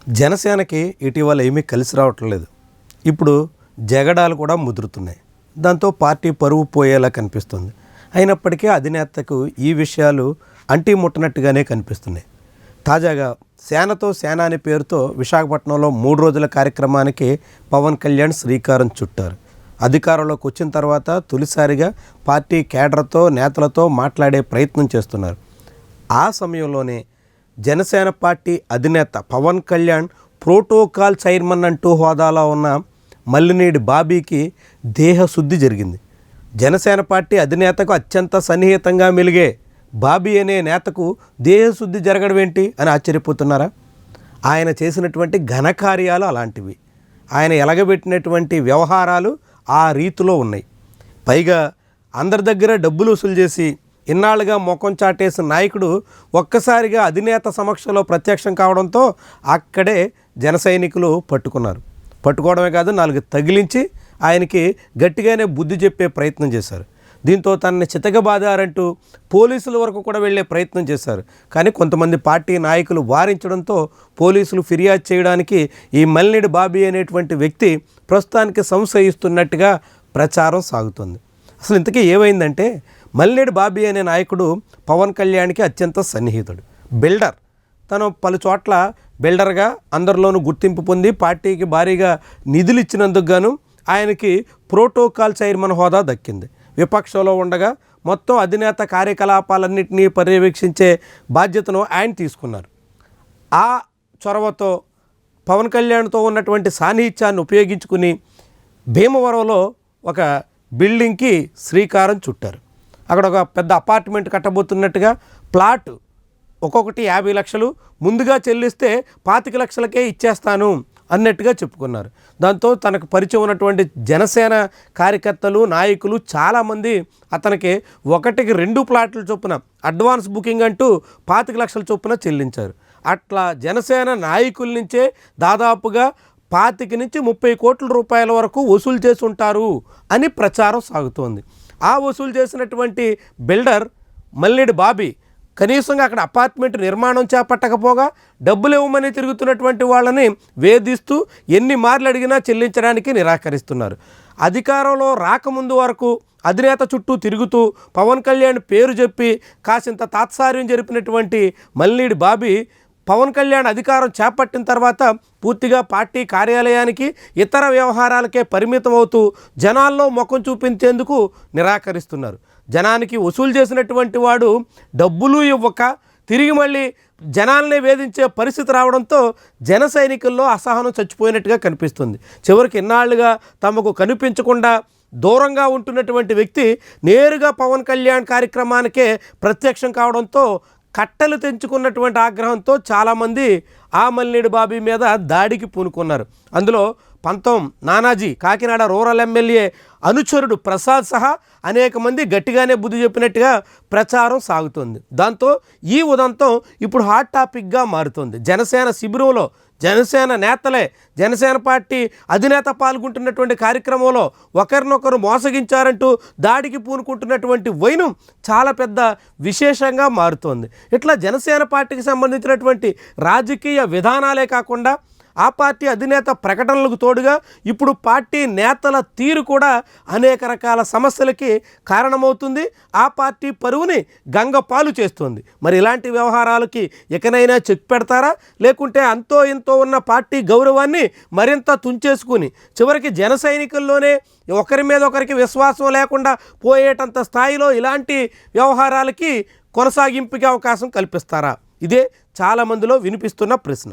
జనసేనకి ఇటీవల ఏమీ కలిసి రావట్లేదు. ఇప్పుడు జగడాలు కూడా ముదురుతున్నాయి. దాంతో పార్టీ పరువు పోయేలా కనిపిస్తుంది. అయినప్పటికీ అధినేతకు ఈ విషయాలు అంటి ముట్టనట్టుగానే కనిపిస్తున్నాయి. తాజాగా సేనతో సేన అనే పేరుతో విశాఖపట్నంలో 3 రోజుల కార్యక్రమానికి పవన్ కళ్యాణ్ శ్రీకారం చుట్టారు. అధికారంలోకి వచ్చిన తర్వాత తొలిసారిగా పార్టీ కేడర్తో నేతలతో మాట్లాడే ప్రయత్నం చేస్తున్నారు. ఆ సమయంలోనే జనసేన పార్టీ అధినేత పవన్ కళ్యాణ్ ప్రోటోకాల్ చైర్మన్ అంటూ హోదాలో ఉన్న మల్లినేని బాబీకి దేహశుద్ధి జరిగింది. జనసేన పార్టీ అధినేతకు అత్యంత సన్నిహితంగా మెలిగే బాబీ అనే నేతకు దేహశుద్ధి జరగడం ఏంటి అని ఆశ్చర్యపోతున్నారా? ఆయన చేసినటువంటి ఘనకార్యాలు అలాంటివి. ఆయన ఎలగబెట్టినటువంటి వ్యవహారాలు ఆ రీతిలో ఉన్నాయి. పైగా అందరి దగ్గర డబ్బులు వసూలు చేసి ఇన్నాళ్ళుగా ముఖం చాటేసిన నాయకుడు ఒక్కసారిగా అధినేత సమక్షంలో ప్రత్యక్షం కావడంతో అక్కడే జన సైనికులు పట్టుకున్నారు. పట్టుకోవడమే కాదు, 4 తగిలించి ఆయనకి గట్టిగానే బుద్ధి చెప్పే ప్రయత్నం చేశారు. దీంతో తనని చితకబాదారంటూ పోలీసుల వరకు కూడా వెళ్ళే ప్రయత్నం చేశారు. కానీ కొంతమంది పార్టీ నాయకులు వారించడంతో పోలీసులు ఫిర్యాదు చేయడానికి ఈ మల్లినేని బాబీ అనేటువంటి వ్యక్తి ప్రస్తుతానికి సంశయిస్తున్నట్టుగా ప్రచారం సాగుతుంది. అసలు ఇంతకీ ఏమైందంటే, మల్లినేని బాబీ అనే నాయకుడు పవన్ కళ్యాణ్కి అత్యంత సన్నిహితుడు, బిల్డర్. తను పలు చోట్ల బిల్డర్గా అందరిలోనూ గుర్తింపు పొంది పార్టీకి భారీగా నిధులు ఇచ్చినందుకు గాను ఆయనకి ప్రోటోకాల్ చైర్మన్ హోదా దక్కింది. విపక్షంలో ఉండగా మొత్తం అధినేత కార్యకలాపాలన్నింటినీ పర్యవేక్షించే బాధ్యతను ఆయన తీసుకున్నారు. ఆ చొరవతో పవన్ కళ్యాణ్తో ఉన్నటువంటి సాన్నిహిత్యాన్ని ఉపయోగించుకుని భీమవరంలో ఒక బిల్డింగ్కి శ్రీకారం చుట్టారు. అక్కడ ఒక పెద్ద అపార్ట్మెంట్ కట్టబోతున్నట్టుగా ప్లాట్ ఒక్కొక్కటి 50 లక్షలు ముందుగా చెల్లిస్తే 25 లక్షలకే ఇచ్చేస్తాను అన్నట్టుగా చెప్పుకున్నారు. దాంతో తనకు పరిచయం ఉన్నటువంటి జనసేన కార్యకర్తలు నాయకులు చాలామంది అతనికి 1కి 2 ప్లాట్ల చొప్పున అడ్వాన్స్ బుకింగ్ అంటూ 25 లక్షల చొప్పున చెల్లించారు. అట్లా జనసేన నాయకుల నుంచే దాదాపుగా 25 నుంచి 30 కోట్ల రూపాయల వరకు వసూలు చేసి ఉంటారు అని ప్రచారం సాగుతోంది. ఆ వసూలు చేసినటువంటి బిల్డర్ మల్లినేని బాబీ కనీసంగా అక్కడ అపార్ట్మెంట్ నిర్మాణం చేపట్టకపోగా డబ్బులు ఇవ్వమని తిరుగుతున్నటువంటి వాళ్ళని వేధిస్తూ ఎన్ని మార్లు అడిగినా చెల్లించడానికి నిరాకరిస్తున్నారు. అధికారంలో రాకముందు వరకు అధినేత చుట్టూ తిరుగుతూ పవన్ కళ్యాణ్ పేరు చెప్పి కాసింత తాత్సార్యం జరిపినటువంటి మల్లినేని బాబీ పవన్ కళ్యాణ్ అధికారం చేపట్టిన తర్వాత పూర్తిగా పార్టీ కార్యాలయానికి ఇతర వ్యవహారాలకే పరిమితం అవుతూ జనాల్లో ముఖం చూపించేందుకు నిరాకరిస్తున్నారు. జనానికి వసూలు చేసినటువంటి వాడు డబ్బులు ఇవ్వక తిరిగి మళ్ళీ జనాలనే వేధించే పరిస్థితి రావడంతో జన సైనికుల్లో అసహనం చచ్చిపోయినట్టుగా కనిపిస్తుంది. చివరికి ఇన్నాళ్లుగా తమకు కనిపించకుండా దూరంగా ఉంటున్నటువంటి వ్యక్తి నేరుగా పవన్ కళ్యాణ్ కార్యక్రమానికే ప్రత్యక్షం కావడంతో కట్టలు తెంచుకున్నటువంటి ఆగ్రహంతో చాలామంది ఆ మల్లినేని బాబీ మీద దాడికి పూనుకున్నారు. అందులో నానాజీ కాకినాడ రూరల్ ఎమ్మెల్యే అనుచరుడు ప్రసాద్ సహా అనేక మంది గట్టిగానే బుద్ధి చెప్పినట్టుగా ప్రచారం సాగుతుంది. దాంతో ఈ ఉదంతం ఇప్పుడు హాట్ టాపిక్గా మారుతుంది. జనసేన శిబిరంలో జనసేన నేతలే జనసేన పార్టీ అధినేత పాల్గొంటున్నటువంటి కార్యక్రమంలో ఒకరినొకరు మోసగించారంటూ దాడికి పూనుకుంటున్నటువంటి వైనం చాలా పెద్ద విశేషంగా మారుతోంది. ఇట్లా జనసేన పార్టీకి సంబంధించినటువంటి రాజకీయ విధానాలే కాకుండా ఆ పార్టీ అధినేత ప్రకటనలకు తోడుగా ఇప్పుడు పార్టీ నేతల తీరు కూడా అనేక రకాల సమస్యలకి కారణమవుతుంది. ఆ పార్టీ పరువుని గంగపాలు చేస్తుంది. మరి ఇలాంటి వ్యవహారాలకి ఎకనైనా చెక్ పెడతారా, లేకుంటే అంతో ఇంతో ఉన్న పార్టీ గౌరవాన్ని మరింత తుంచేసుకుని చివరికి జన సైనికుల్లోనే ఒకరి మీద ఒకరికి విశ్వాసం లేకుండా పోయేటంత స్థాయిలో ఇలాంటి వ్యవహారాలకి కొనసాగింపుకి అవకాశం కల్పిస్తారా? ఇదే చాలామందిలో వినిపిస్తున్న ప్రశ్న.